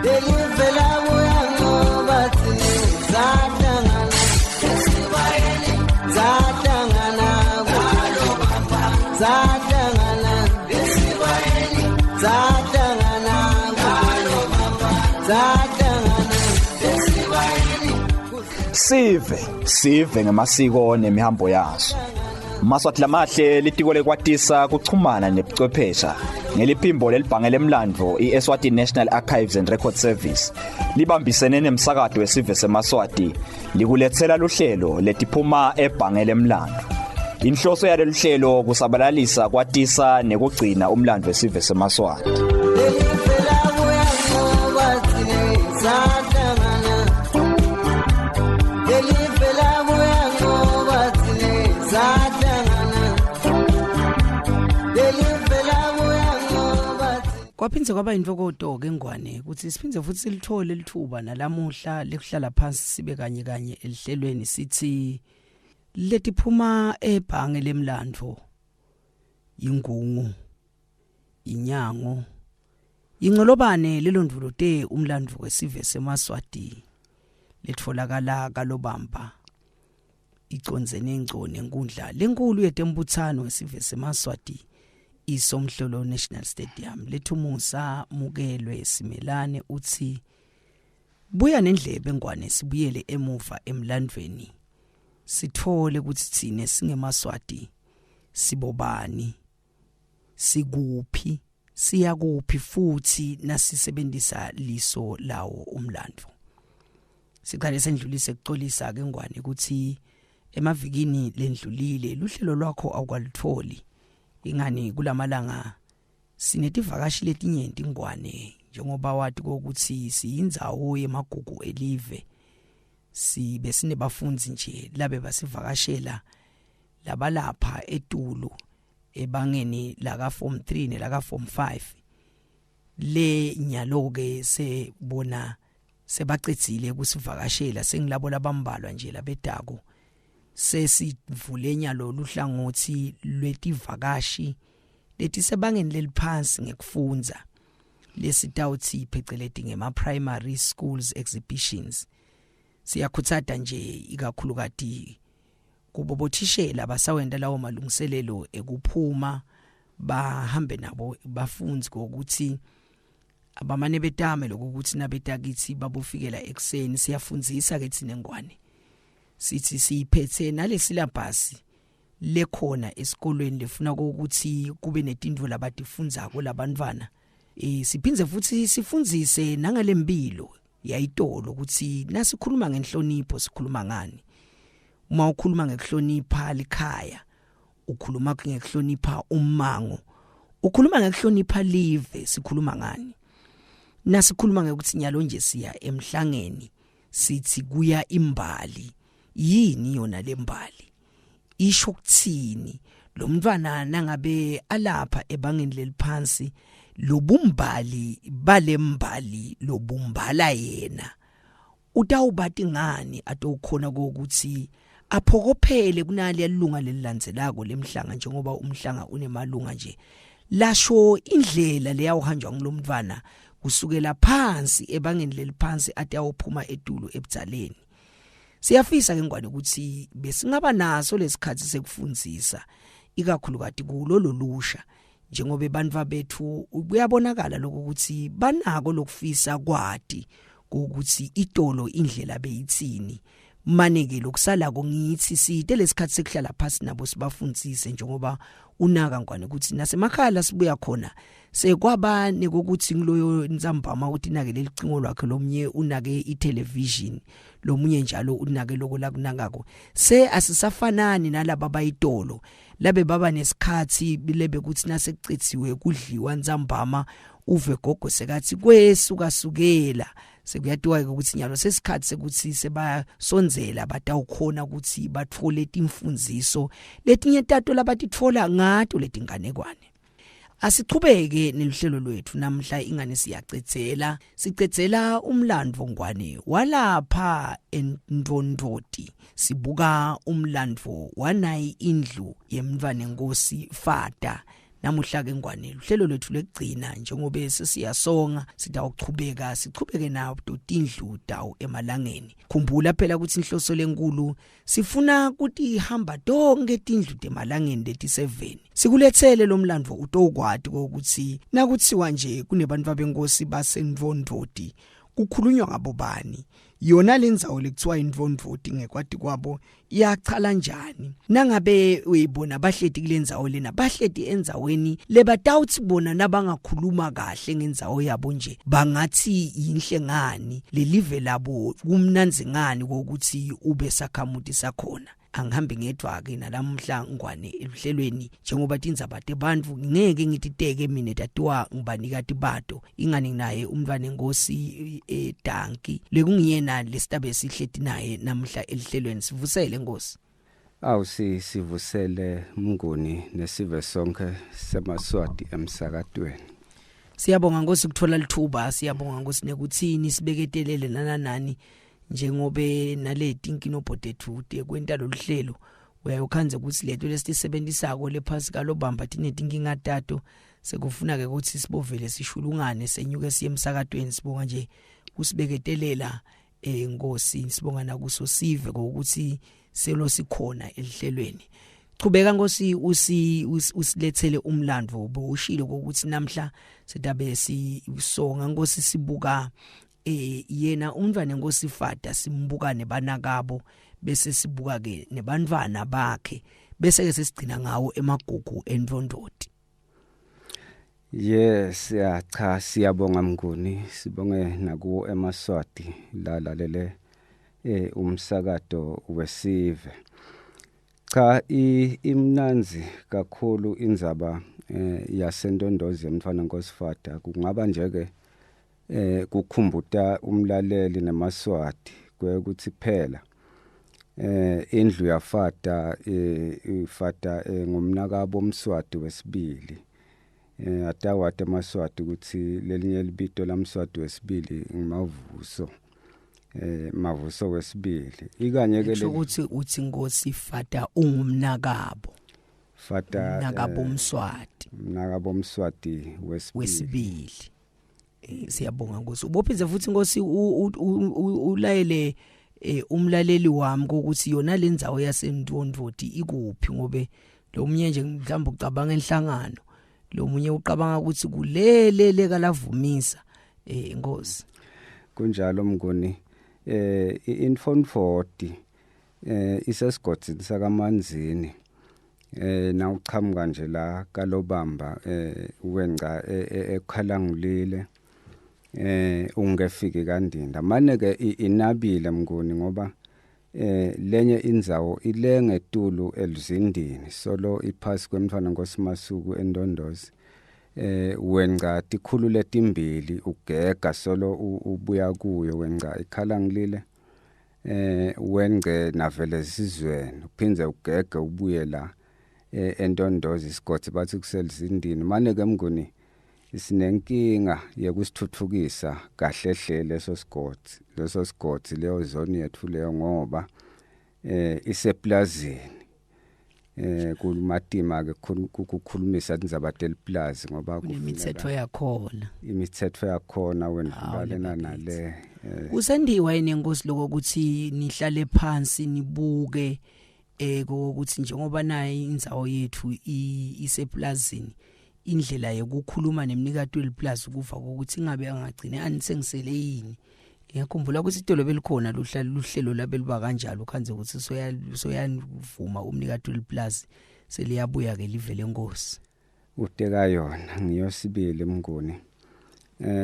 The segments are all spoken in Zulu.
delivela ngoba zahlangana esibayeni zahlangana zahlangana esibayeni zahlangana zahlangana esibayeni sive ngemasiko nemihambo yazo. Maswati lamahle litiko lekwatisa kuchumana nebuchwephesha ngeliphimbo lelibhange lemlandvo iEswatini National Archives and Record Service libambisene nemsakado wesive seMaswati likulethela luhlelo letiphuma ebhange lemlandvo. Inhloso yalolu hlelo kusabalalisa kwatisa nekugcina umlandvo wesive seMaswati. Kwaphindze kwaba intokoto ke ngwane ukuthi siphindze futhi silithole lithuba nalamuhla lekuhlala phansi sibe kanye kanye elihlelweni sithi letiphuma ebhange lemlandvo ingungu inyango ingcolobane lelondvulote umlandvo wesive seMaswati letfolakala kalobamba iconzene ngcone enkundla lenkulu yetembuthano wesive seMaswati iSomhlolo National Stadium lethumusa mukelwe simelane uthi buya nendlebe ngwane sibuyele emuva emlandweni sithole ukuthi thine singeMaswati sibobani sikuphi siya kuphi futhi nasisebenzisa liso lawo umlandvo. Siqale sendlulise kuxolisa ke ngwane ukuthi emavikini lendlulile luhlelo lwakho awukwalitholi ingani kulamalanga sinetivakashi letinyenti ngwane njengoba wathi ukuthi siyindzawo yemagugu elive sibe sinebafunzi nje labe basivakashela labalapha eTulu ebangeni laka form 3 nelaka form 5 le nyaloke sebona sebacedzile kusivakashela sengilabo labambalwa nje labedako sesivule nyalo luhlangothi lwetivakashi leti sebangeni leliphansi ngekufundza lesitawuthi pheceleti ngema primary schools exhibitions. Siyakhutsata nje ikakhulukati kubobothishela basawenda lawo malungiselelo ekuphuma bahambe nabo bafunzi ukuthi abamane betame lokuthi nabetakithi babofikela ekseni siyafundzisa ke thina ngwane sithi siphethe nalesilabhasi lekhona esikolweni lefuna ukuthi kube netindvo labatifundzako labantwana siphindze futhi sifundzise nangalempilo yayitolo ukuthi nasikhuluma ngenhlonipho sikhuluma ngani. Uma ukhuluma ngekuhlonipha likhaya ukhuluma ngekuhlonipha umango ukhuluma ngekuhlonipha live sikhuluma ngani. Nasikhuluma ngekuthi nyalo nje siya emhlangeni sithi kuya imbali yini yona lembali isho kuthini lo mntwana nangabe alapha ebangeni leliphansi lobumbali balembali lobumbala yena utawubathi ngani atokhona ukuthi aphokophele kunali yalunga lelilandzelako lemhlanga njengoba umhlanga unemalunga nje lasho indlela leyawuhanjwa ngilomntwana kusukela phansi ebangeni leliphansi atawuphuma eTulu ebudzaleni. Siyafisa ke ngwane ukuthi besingaba naso lesikhathi sekufundzisa ikakhulukati kulo lolusha njengoba bantwa bethu kuyabonakala lokho ukuthi banako lokufisa kwati ukuthi itolo indlela beyithini maneke lokusala kongithi site lesikhathi sekuhlala phansi nabo sibafundzise njengoba unaka ngwane ukuthi nasemakhaya sibuya khona sekwaba nekokuthi ngiloyo nzambama uthi nake lelicingo lwakhe lomnye unake itelevision lomunye njalo unake lokho lakunangako se asisafanani nalabo bayitolo labe baba nesikhathi bilebe kuthi nasekucithiwe kudliwa nzambama uve gogo sekathi kwesuka sukela sekuyatiwa ukuthi nyalo sesikhathi sekuthi sebasonzela batawukhona ukuthi bathole imfundiso letinye tato labatitfola ngato letinganekwane. Asichubeke neluhlelo lwethu namhla ingane sicedzela umlandvo ngwane walapha eNdondoti sibuka umlandvo wanayi indlu yemntwana Nkosi Fata namuhla ke ngwane uhlelo lwethu lekugcina njengoba sesiyasonga sithi awuchubeka sichubeke nawo dotindlu dawo emalangeni. Khumbula phela ukuthi inhloso lenkulu sifuna ukuthi ihamba donke tindlu emalangeni leti 7. Sikulethele lo mlandvo utokwati ukuthi nakuthiwa nje kunebantu abenkosi baseNdvondvoti kukhulunywa ngabo bani. Yona lendzawo lekuthiwa iNdvondvoti ngekwati kwabo iyachala njani. Nangabe uyibona bahleti kulendzawo lena bahleti endzaweni lebatawuthi bona nabangakhuluma kahle ngendzawo yabo nje bangathi yinhle ngani lelive labo kumnanzi ngani ukuthi ube sakhamuti sakhona. Angihambe ngedwa ke nalamhla ngwane ehlelweni njengoba tindzaba tebantu ngeke ngititeke mina tatiwa ngibanika tibato ingani naye umntwana enkosi eDanki lekungiyena lesitabe sihleti naye namhla elihlelweni. Sivusele Nkosi. Sivusele Mnguni nesive sonke seMaswati emsakatweni. Siyabonga Nkosi ukuthola lithuba, siyabonga Nkosi nekuthini sibeketelele nanani njengobe naleti inkinobhodethu kwenta loluhlelo uyayokhanze ukuthi leto lesisebenzisako lephasi kalobamba tineti inkinga tato sekufuna ke ukuthi sibovele sishulungane senyuke siye emsakatweni. Sibonga nje kusibeketelela Nkosi, sibonga nakuso sive ukuthi selo sikhona elihlelweni. Chubeka Nkosi usilethele umlandvo boshilo ukuthi namhla sedabe sisonga Nkosi sibuka yena umntwana enkosi Fada simbuka nebanakabo bese sibuka ke nebantwana bakhe bese ke sesigcina ngawo emagugu eNdvondvoti. Yes, cha siyabonga Mnguni, sibonge nakuwo eMaswati lalalele umsakato wesive. Cha imnanzi kakhulu indzaba yaseNdondozi yemntwana enkosi Fada kungaba nje ke kukhumbuta umlaleli neMaswati kwekuthi phela indlu yaFada ifada ngomnakabo Mswati wesibili. Atawate eMaswati ukuthi lelinye libito laMswati wesibili nguMavuso. Mavuso wesibili ikanye ke ukuthi uthi Nkosi Fada ungumnakabo Fada nakabo Mswati Mswati wesibili. Siyabonga Nkosi. Ubophize futhi Nkosi ulayele umlaleli wami ukuthi yona lendzawo yaseNdvondvoti ikuphi ngobe lo munye nje mhlawumbe ucabanga enhlangano lo munye uqabanga ukuthi kulele kalavumisa Nkosi. Kunjalo Mnguni iNdvondvoti isesigodini sakaManzini na uchamuka nje la kalobamba wenca ekhalangulile ungefiki kaNdinda manje ke inabile Mnguni ngoba lenye indzawo ilenge tulu elizindini solo iphasi kwemntwana enkosi Masuku eNdondozi wenca tikhulu letimbili ugega solo ubuya kuyo wenca ikhalangulile wenge navele sizweni uphindze ugege ubuye la eNdondozi isigodi bathi kuselizindini manje ke Mnguni isinenkinga yekusithuthukisa kahle hle leso sigodi leyo zone yethu leyo ngoba iseplazini kumatima ke kukhulumisa indzaba delplazi ngoba imithetho yakhona wendlulalena nale kusendiwa yini Nkosi lokuthi nihlale phansi nibuke ukuthi njengoba nayi indzawo yethu iseplazini indlela yokukhuluma nemnikati weliplaza ukuva ukuthi ingabe angagcine anisengisele yini. Ngiyakhumbula ukuthi idolobha elikhona luhlelo labeliba kanjalo khanze ukuthi soyavuma umnikati weliplaza seliyabuya ke live lenkosi uteka yona ngiyosibili Mnguni.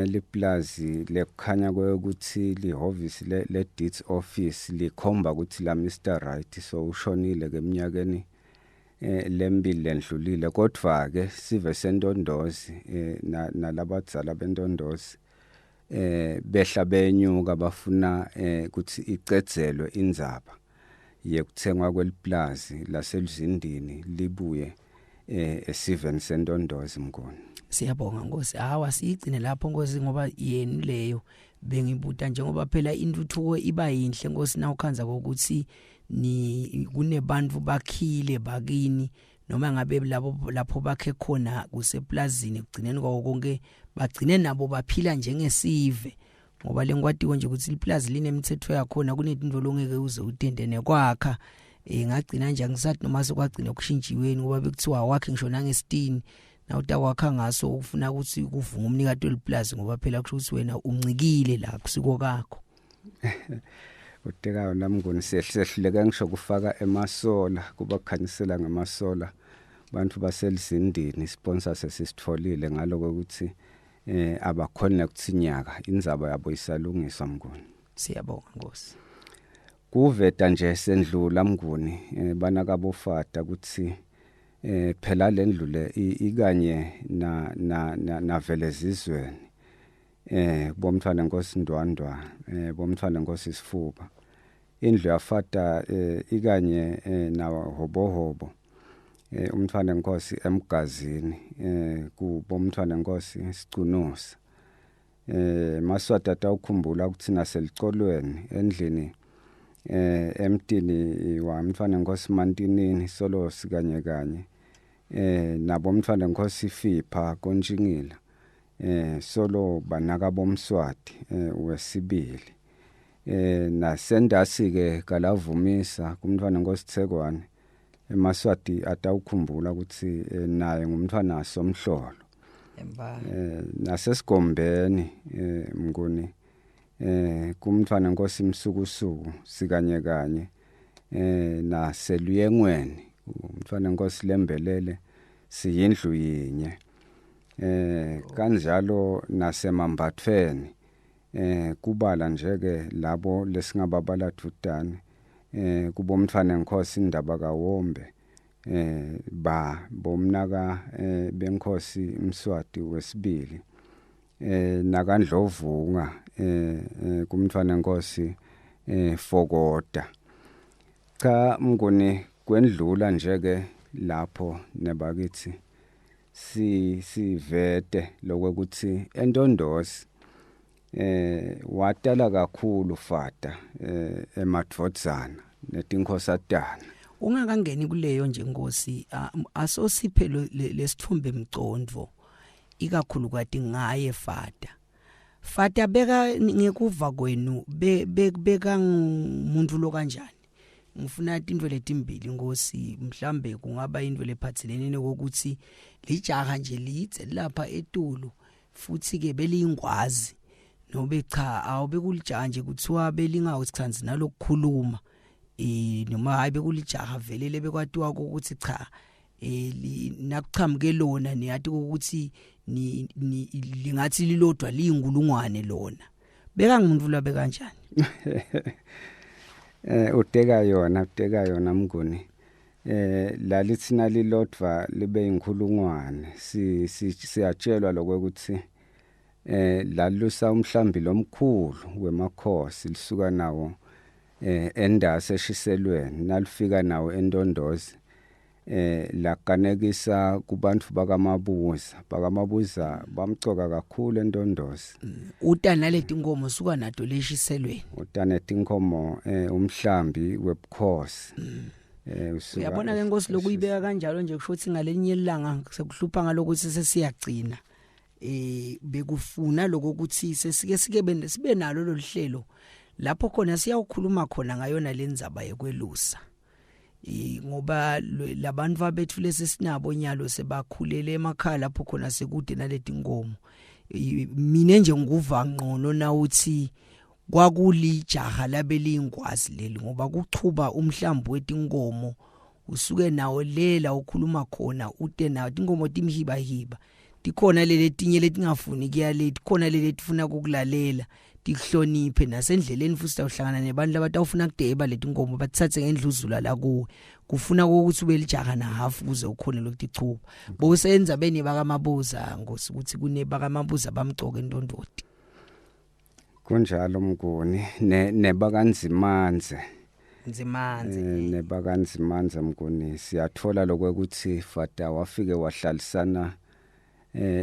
Liplazi lekukhanya ukuthi lihovisi le deeds office likhomba ukuthi la Mr Right so ushonile keminyakeni lembili lendlulile kodwa ke sive seNdondozi nalabadzala beNdondozi behla benyuka bafuna ukuthi icedzelwe indzaba yekuthengwa kweliplazi laselizindini libuye esiven seNdondozi Mnguni. Siyabonga Nkosi. Hawa sigcine lapho Nkosi ngoba yeni leyo bengibuta njengoba phela intuthuko iba yinhle Nkosi na ukhanza ukuthi ni kunebantu bakhile bakini noma ngabe lapho bakhe khona kuseplazini kugcineni konke bagcine nabo baphila njengesive ngoba lengwadi konje ukuthi iplaza linemithetho yakhona kunezinto longeke uze utendene kwakha ngagcina nje ngisathi noma sokwagcina kushintshiweni ngoba bekuthiwa wakhe ngisho nangesitini na utakwakha ngaso ufuna ukuthi kuvunga umnikati weliplaza ngoba phela kusho ukuthi wena uncikile la kusiko kakho. Utekayo namngoni sehluleka ngisho kufaka emasola kuba kukhanyisela ngamasola bantu baselizindini sponsor sesitfolile ngaloko ukuthi abakhona ukutsinyaka inzaba yabo isalungiswa mngoni. Siyabonga Nkosi. Kuveta nje sendlula mnguni bana kabofata ukuthi phela lendlu le ikanye na vele zizweni bomthwana Nkosi Ndwandwa bomthwana Nkosi Sifuba indlu yafata ikanye na hobohobo umthwana Nkosi emgazini kubomthwana Nkosi Sicunusa Maswati atawukhumbula ukuthi naselicolweni endlini emtini wa umthwana Nkosi Mantinini solo sikanye nabo umthwana Nkosi Fipha konjingila solo banaka bomswati wesibili nasendasi ke kalavumisa kumthwana Nkosi Thekwane emaswati atawukhumbula ukuthi naye ngumthwana somhlolo nasesigombeni mnguni kumthwana Nkosi Msukusuku sikanye naseluyengweni umthwana Nkosi Lembelele siyindlu yinye kanjalo nasemambathweni kubala njeke labo lesingababala thutane kubomthwana Nkosi Indaba kaWombe bomnaka benkosi Mswati wesibili nakandlovunga kumthwana Nkosi Fokoda ka mnguni kwendlula njeke lapho nebakithi sivete lokuthi eNtondosi watala kakhulu fata emadvodzana netinkhosatana ungakangeni kuleyo nje Nkosi asosiphe lesithombe emgcondvo ikakhulu kade ngaye fata beka ngekuva kwenu beka umuntu lo kanjani ngifuna into letimbili Nkosi mhlambe kungaba into lephathelene nokuthi lijaha nje lidze lapha etulu futhi ke belingwazi nobe cha awube kulijaha nje kuthiwa belingawusithanzi nalokukhuluma noma hayi bekulijaha velele bekwatiwa ukuthi cha nakuchamuke lona niyathi ukuthi lingathi lilodwa lingulungwane lona beka ngumuntu la bekanjani uteka yona mnguni lalithina lilodwa libe inkhulungwane siyatshelwa lokuthi lalusa umhlambi lomkhulu wemakhosi lisuka nawo endase eshiselweni nalifika nawo eNtondozi lakanekisa kubantu bakamabuza bamcoka kakhulu eNtondozi utana leti inkomo suka nato leshiselweni utana tinkomo umhlambi webukhosi uyabona ke Nkosi lokuyibeka kanjalo nje kusho ukuthi ngalenye ilanga sekuhlupha ngalokuthi sesiyagcina bekufuna lokuthi sesike sibe nalo loluhlelo lapho khona siyawukhuluma khona ngayona lenzaba yekwelusa ngoba labantu abethu lesinabo nyalo sebakhulele emakhaya lapho khona sekude naleti inkomo mina nje nguva ngqono na uthi kwakulijaha labelingwazi leli ngoba kuchuba umhlambi wetinkomo usuke nawo lela ukhuluma khona ute nawo inkomo timhiba tikhona lele tinye letingafuni kuyaleti khona lele tifuna ukulalela tihloniphe nasendleleni futhi uhlangana nebantu abatawufuna kudeba leti inkomo bathathe ngendluzula la kuwe kufuna ukuthi ube lijaha na half kuze ukhona lokutichuba bokusenza beni bakamabuza Nkosi ukuthi kunebakamabuza bamcoka eNtondoti kunjalo mnguni nebakanzimanze nebakanzimanze mnguni siyathola lokuthi fata wafike wahlalisana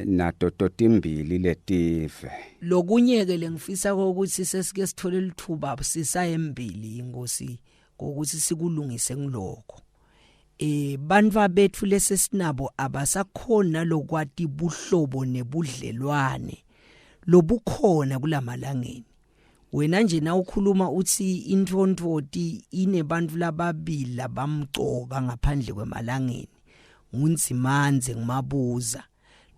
natototimbili letive lokunyeke lengifisa ukuthi sesike sithole lithuba sisayembili Nkosi ukuthi sikulungise ngilokho bantu bethu lesesinabo abasakhona lokwati buhlobo nebudlelwane lobukhona kulamalangeni. Wena nje na ukhuluma uthi intondvoti inebantu lababili labamcoka ngaphandle kwemalangeni, nguNzimanze nguMabuza.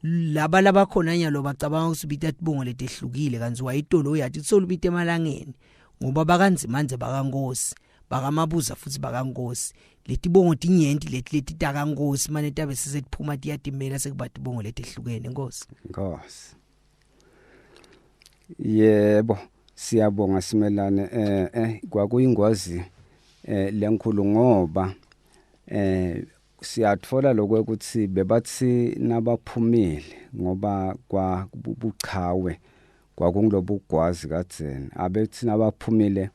Laba labakhona nyalo bacabanga usibita tibongo letehlukile kanzi wayitolo yathi tsolubita emalangeni ngoba bakanzimanze bakaNkosi bakaMabuza futhi bakaNkosi. Letibongo tinyenti leti takaNkosi manje tabe sesetiphuma tiyatimela sekubathi ibongo letehlukene. Nkosi. Yebo, siyabonga Simelane. Kwakuyingwazi lenkhulu ngoba siyatfola lokuthi bebathi nabaphumile ngoba kwabuchawe kwakungilobugwazi kadzeni abethi nabaphumile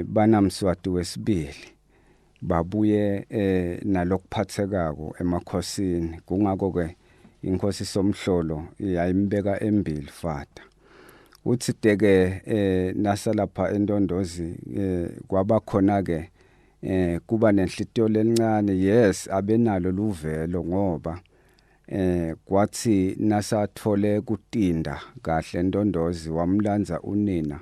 banamswati wesibili babuye nalokuphathekako emakhosini. Kungako ke inkosi Somhlolo yayimbeka embili fata uthi teke nasalapha endondozi kwaba khona ke kuba nenhlitiyo lencane. Yes, abenalo luvelo ngoba kwathi nasathole kutinda kahle endondozi wamlanza unina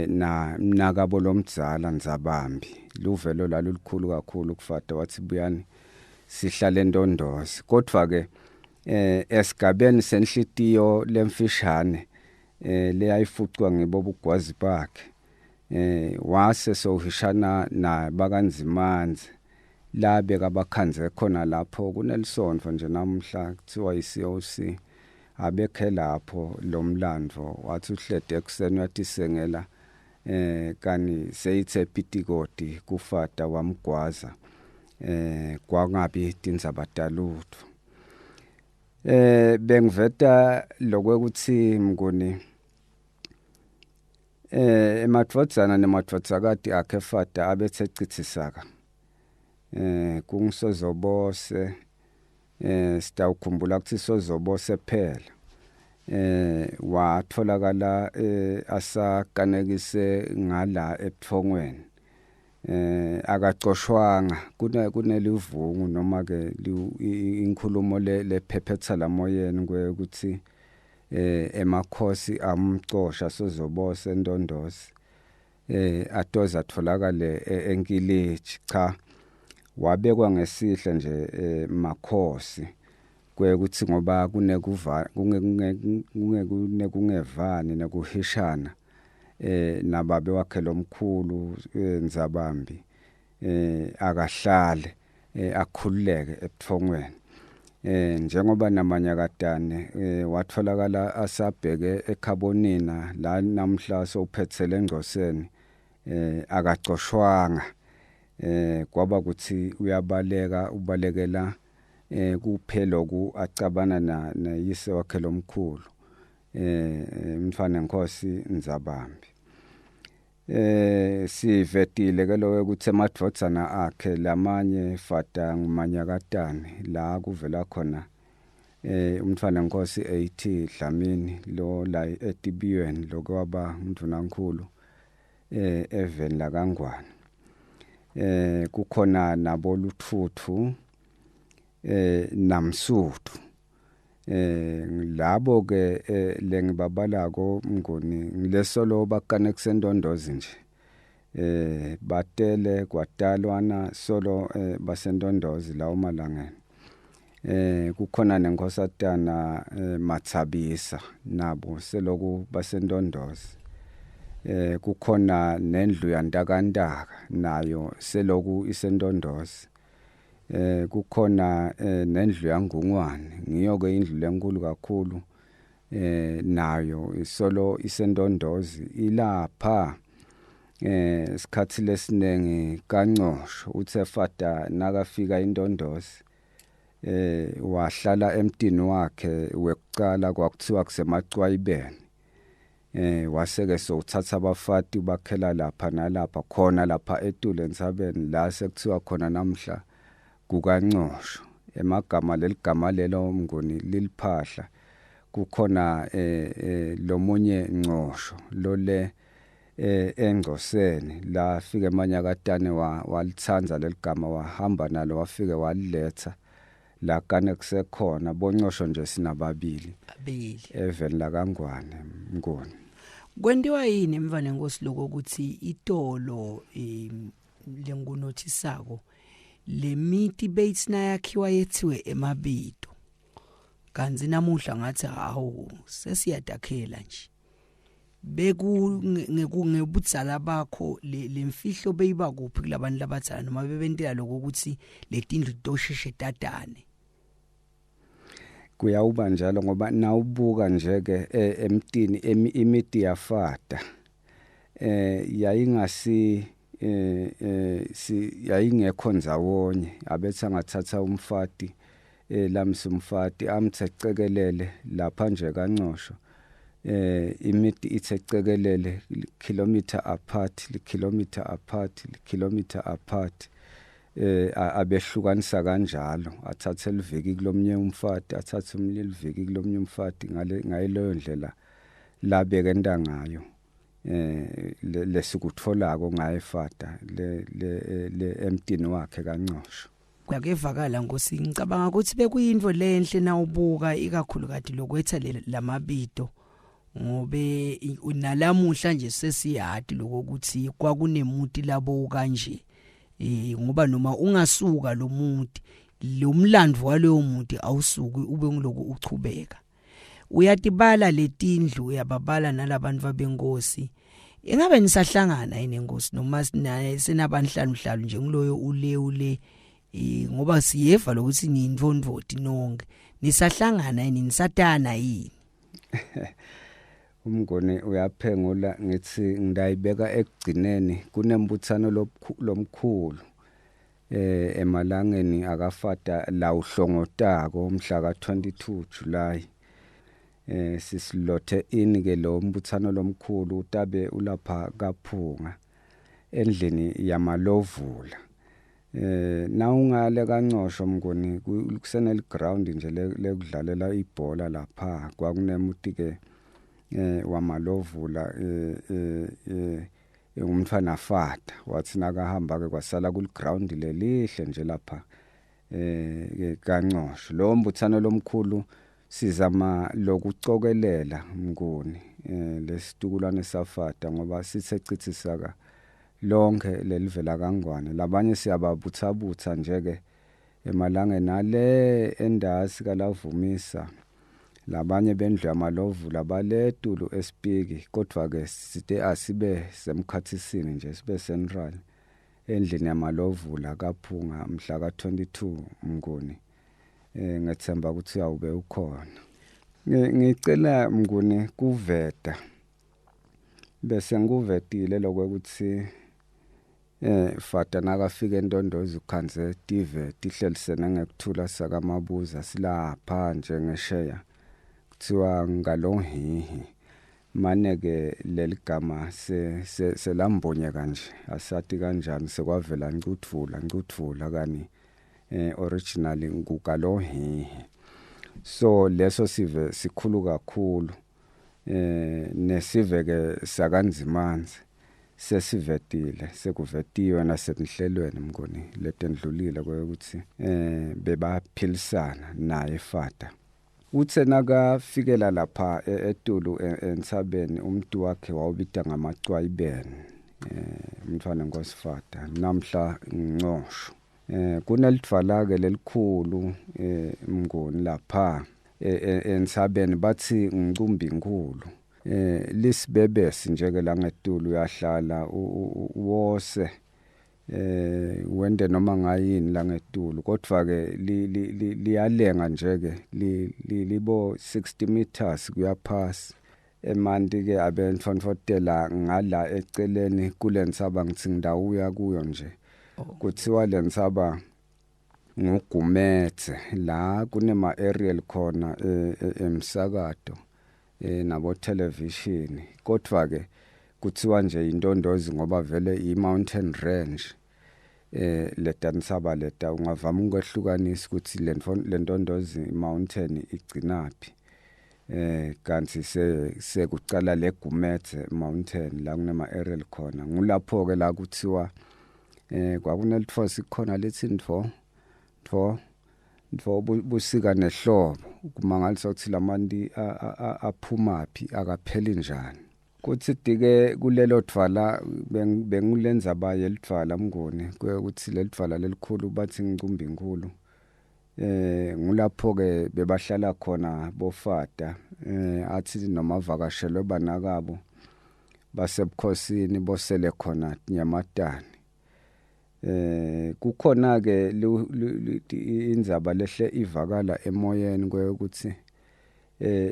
na mnakabo lomdzala Ndzabambi. Luvelo lalo likhulu kakhulu kufata wathi buyani sihlale endondozi. Kodwa ke esigabeni senhlitiyo lemfishane leyayifucwa ngibo bugwazi bakhe wase sohishana na bakanzimanze labe kabakhanze khona lapho kunelisonto nje namhla kuthiwa iCOC abekhe lapho lomlandvo wathi uhlede ekuseni watisengela kani seyithe pitikoti kufata wamgwaza kwangabi tinzabatalutho. Bengiveta lokwekuthi Mnguni emadvodzana nemadvodzakati akhe fata abethe citsisaka kungisozobose sitawukhumbula ukuthi sozobose phela watholakala asakanekise ngala ebuthongweni akacoshwanga kunelivungu noma ke inkhulumo lephephetha lamoyeni ukuthi emakhosi amcosha sozobose endondozi atoza atholakale enkilichi. Cha, wabekwa ngesihle nje makhosi kwekuthi ngoba kungevani nekuhishana nababe wakhe lomkhulu Ndzabambi akahlale akhululeke ebuthongweni. Njengoba namanyakatane watholakala asabheke ekhabonina la namhla sophethele engcoseni akacoshwanga kwaba kuthi ubalekela kuphela ku acabana na yise wakhe lomkhulu mfana Nkosi Ndzabambi. Sivetile ke lo ukuthi emadvodzana akhe lamanye fata ngumanyakatane la kuvela khona umfana Nkosi ethi Dlamini lo la etibiyweni lokwaba umndunankulu eveni la kaNgwane. Kukhona nabo Luthuthu namSuthu labo ke lengibabalako Mnguni ngilesolo bakanekise endondozi nje batele kwatalwana solo basendondozi lawo malangeni. Kukhona nenkosatana Mathabisa nabo seloku basendondozi. Kukhona nendlu yaNtakantaka nayo seloku isendondozi. Kukhona nendlu yaNgungwane ngiyo ke indlu lenkulu kakhulu nayo isolo isendondozi ilapha isikhathi lesinengi kaNcosho uthe fata nakafika indondozi wahlala emtini wakhe wekucala kwakuthiwa kusemacwayibeni. Waseke sowuthatha abafati bakhela lapha nalapha khona lapha eTule Entsabeni la sekuthiwa khona namhla kukaNcosho emagama leligama lelo Mnguni liliphahla. Kukhona lomunye Ncosho lole eNgcoseni la fike eManyakatane walithanza leligama wahamba nalo wafike waliletha la kane kusekhona bonqosho nje sinababili eveni la kaNgwane Mnguni. Kwendiwa yini mfana Nkosi lokho ukuthi itolo lengunothisako le miti beyitsina yakhiwa yethiwe eMabito kanzi namuhla ngathi hawo sesiyadakhela nje beku ngebutsala bakho lemfihlo beyiba kuphi kulabantu labathana noma bebentela lokho ukuthi letindlu tosheshe tatane kuyawuba njalo ngoba nawubuka nje ke emtini imiti yafata yayingasi yayingekho ndzawonye abetha ngathatha umfati lamsi umfati amthecelele lapha nje kaNcosho imiti ithecelele kilometer apart abehlukanisa kanjalo athathe liviki kulomnye umfati athathe umnye liviki kulomnye umfati ngaleyo ndlela labekenda ngayo lesikutholako ngayefata le emtini wakhe kaNcosho. Kuyakevakala Nkosi ngicabanga ukuthi bekuyinto lenhle na ubuka ikakhulu kade lokwetha lamabito ngobe unalamuhla nje sesiyadi lokuthi kwakunemuti labo kanje ngoba noma ungasuka lo muti lo mlandvo waleyo muti awusuki ube ngiloko uchubeka uyatibala letindlu uyababala nalabantu babenkosi ingabe nisahlangana yini Nkosi noma senabanhlanu nje ngiloyo ule ngoba siyeva lokuthi nindvondvoti nonke nisahlangana yini nisatana yini Umngoni uyaphengula ngithi ngidayibeka ekugcineni kunembuthano lomkhulu emalangeni akafata la uhlongotako umhla ka22 July sisilothe inike lo mbuthano lomkhulu utabe ulapha kaPhunga endlini yamalovula na ungale kaNcosho Mngoni kusenel ground nje lekudlalela ibhola lapha kwakunemuti ke wamalovula umfana fata wathi nakahamba ke kwasala kul ground lelihle nje lapha kaNcosho lo mbuthano lomkhulu sizama lokucokelela Mnguni lesitukulwane safata ngoba sithe citsisaka lonke lelivela kaNgwane labanye siyababuthabutha nje ke emalangeni ale endasi kalavumisa labanye bendlu yamalovula baletulu esipiki kodwa ke sithe asibe semkhathisini nje sibe central endlini yamalovula kaPhunga mhla ka22 Mnguni ngethemba ukuthi awube ukhona ngicela Mnguni kuveta bese nguvetile lokuthi fata nakafika eNdondozi ukhanze TV tihlelisene ngekuthula saka Mabuza silapha nje ngesheya kuthiwa ngalonhihi mane ke leligama selambonye kanje asathi kanjani sekwavela ncuthula kani originally ngukalohihi so leso sive sikhulu kakhulu nesive ke sakanzimanzi sesivetile sekuvetiwe nasemhlelweni Mnguni letendlulile ukuthi bebaphilisana naye fata uthe nakafikela lapha eTulu eNtsabeni umuntu wakhe wawubita ngamacwayibeni umfana ngosifata namhla Ncosho kunelidvala ke lelikhulu Mnguni lapha eNtsabeni bathi ngicumbi inkulu lisibebesi nje ke la ngeTulu uyahlala wose wende noma ngayini la ngeTulu kodwa ke liyalenga nje ke libo 60 meters kuyaphasi emanti ke abentfonfotela ngala eceleni kulentsaba ngithi ngidawuya kuyo nje kuthiwa lentsaba nguGumethe la kunema aerial khona emsakato nabo television kodwa ke kuthiwa nje indondozi ngoba vele i-mountain range letantsaba leta ungavama ukwehlukanisa ukuthi le ndondozi mountain igcinapi kanti sekucala leGumethe Mountain la kunema aerial khona ngulapho ke la kuthiwa kwakunelitho sikhona lethi ntfo busika nehlobo kumangalisa ukuthi lamandi aphumaphi akapheli njani kuthi dike kulelo dvala bengulenza baye lidvala mnguni ukuthi lelidvala lelikhulu bathi ngicumbi inkulu ngulapho ke bebahlala khona bofada athi noma vakashelwe banakabo basebukhosini bosele khona Nyamatane kukhona ke indzaba lehle ivakala emoyeni ukuthi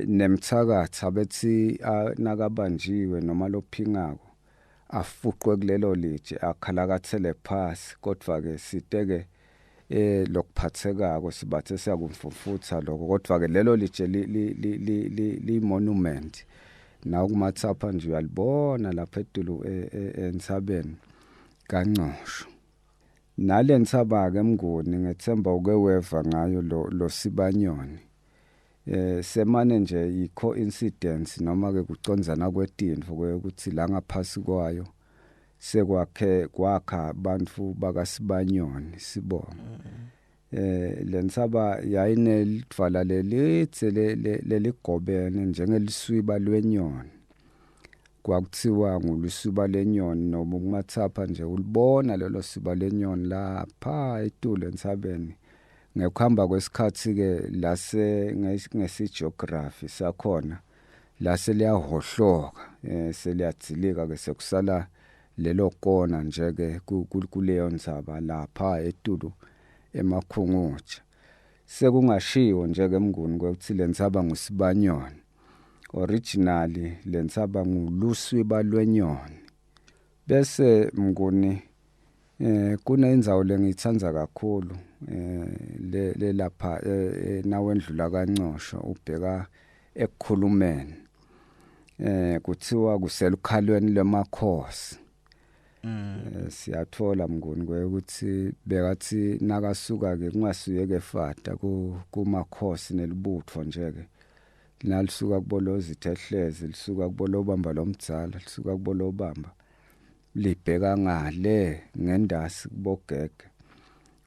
nemthakatha bethi nakabanjiwe noma lophingako afuqwe kulelo litshe akhalakathele phasi kodwa ke siteke lokuphathekako sibathe siyakumfufutha lokho kodwa ke lelo litshe li monument na kumathapha nje uyalibona lapha edulu entsabeni kaNcosho nale ntsaba ke mnguni ngethemba uke weva ngayo lo Sibanyoni semane nje i-coincidence noma ke kucondzana kwetintfo ukuthi la ngaphasi kwayo kwakha abantu bakaSibanyoni sibonga lensaba yayinelidvala lelitse leligobene njengeliswiba lwenyoni kwakuthiwa ngulusiba lenyoni noma kumathapha nje ulibona lelo siba lenyoni lapha eTulu entsabeni ngekuhamba kwesikhathi ke lase ngesigeography sakhona lase liyahohloka seliyadzilika ke sekusala lelo kona nje ke kuleyo ndzaba lapha eTulu emakhungutsha sekungashiwo nje ke mnguni ukuthi lensaba nguSibanyoni originally lensaba nguluswiba lwenyoni bese mnguni kunendzawo lengithanda kakhulu le lapha nawendlula kaNcosho ubheka ekukhulumeni kuthiwa kuselukhalweni lemakhosi siyathola mnguni ukuthi bekathi nakasuka ke kungasuyeke fata kumakhosi nelibutho nje ke nalisuka kubolozi ithehlezi lisuka kubolobamba lomdzala lisuka kubolobamba libheka ngale ngendasi kubogege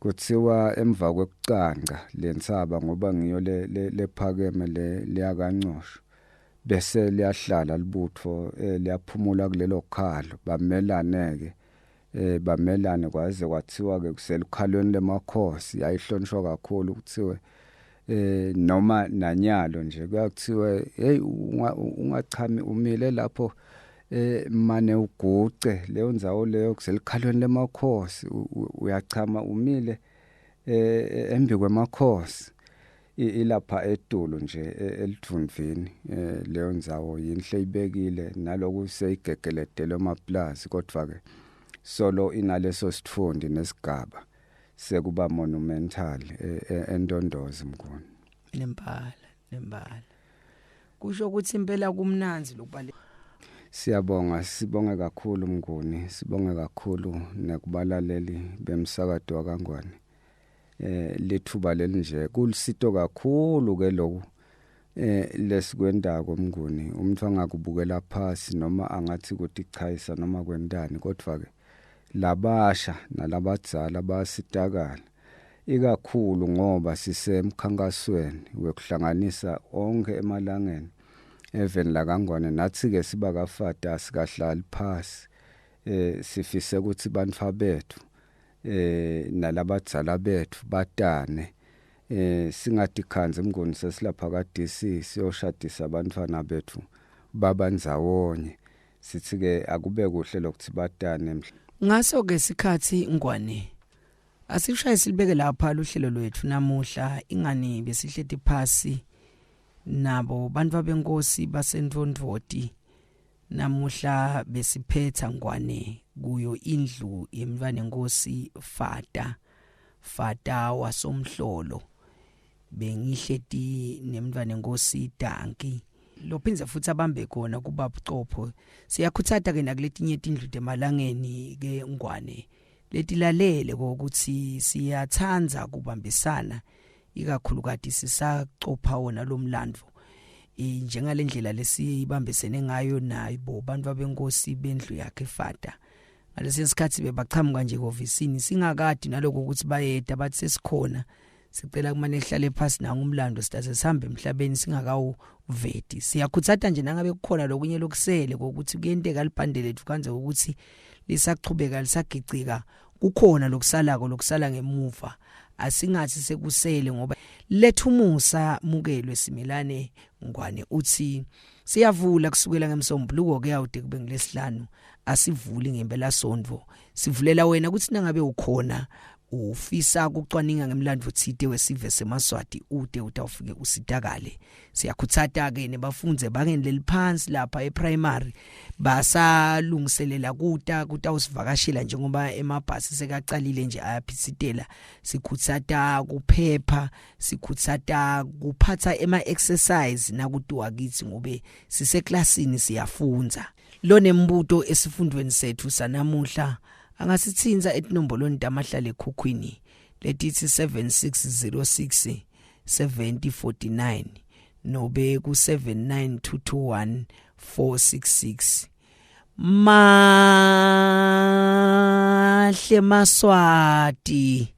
kuthiwa emva kwekucanga lensaba ngoba ngiyo lephakeme leyakaNcosho bese liyahlala libutho liyaphumula kulelo khalo bamelane ke bamelane kwaze kwathiwa ke kuselukhalweni lemakhosi yayihlonishwa kakhulu kuthiwe noma nanyalo nje kuyakuthiwe hey ungachami umile lapho mane uguce leyo ndzawo leyo kuselikhalweni lemakhosi uyachama umile embi kwemakhosi ilapha eTulu nje elithunvini leyo ndzawo yinhle ibekile naloku seyigegeledele amaplaza kodwa ke solo inaleso sitfundi nesigaba sekuba monumental eNdondozi mnguni nembala kusho ukuthi impela kumnanzi lokubale sibonge kakhulu mnguni sibonge kakhulu nekubalaleli bemsakado kaNgwane lethuba lelinje kulisito kakhulu ke lokho lesikwendako mnguni umuntu angakubukela phasi noma angathi ukuthi ichayisa noma kwendani kodwa ke labasha nalabadzala basitakala ikakhulu ngoba sisemkhankasweni wekuhlanganisa onke emalangeni even la kaNgwane nathi ke siba kafata asikahlali phasi sifise ukuthi bantfa bethu nalabadzala bethu batane singadikhanze mnguni sesilapha kaDC siyoshadisa abantwana bethu babandawonye sithi ke akube kuhle lokuthi batane ngaso ke sikhathi Ngwane asishaye silibeke lapha uhlelo lwethu namuhla ingani besihleti phasi nabo bantu benkosi basendvondvoti namuhla besiphetha Ngwane kuyo indlu yemntwana enkosi Fata wasomhlolo bengihleti nemntwana enkosi Danki lophinze futhi abambe khona kuba bucopho siyakhuthata ke nakuletinye indlu demalangeni ke Ngwane letilalele ukuthi siyathanza kubambisana ikakhulu kati sisaqopha wona lo mlandvo njengalendlela lesibambisene ngayo nayo bantu abenkosi bendlu yakhe Fata ngalesi sikhathi bebachamuka nje ofisini singakade naloko ukuthi bayeda bathi sesikhona sicela kumane ehlale phansi nangumlando sithathe sihambe emhlabeni singakawuvedi siyakhuthata nje nangabe kukhona lokunye lokusele ukuthi kuyenteka libhande lethu kanze ukuthi lisaqhubeka lisagicika kukhona lokusala ngemuva asingathi sekusele ngoba lethu musa mukelwe simelane ngwane uthi siyavula kusukela ngemsombuluko ke yawude kube ngilesihlanu asivuli ngempela sondvo sivulela wena ukuthi nangabe ukhona ufisa ukucwaninga ngemlando thide wesive semaswati ude utawufike usitakale siyakhuthata ke nebafunze bangenile phansi lapha eprimary basalungiselela kutawusivakashela njengoba emabhasi sekaqalile nje ayaphithitela sikhuthata kuphepha sikhuthata kuphatha ema-exercise nakutuwa kithi ngobe siseklasini siyafunza lo nembuto esifundweni sethu sanamuhla angasithinza enombolweni tamahlale ekhukhwini letithi 7606 7049 nobe ku 79221 466 Mahle Maswati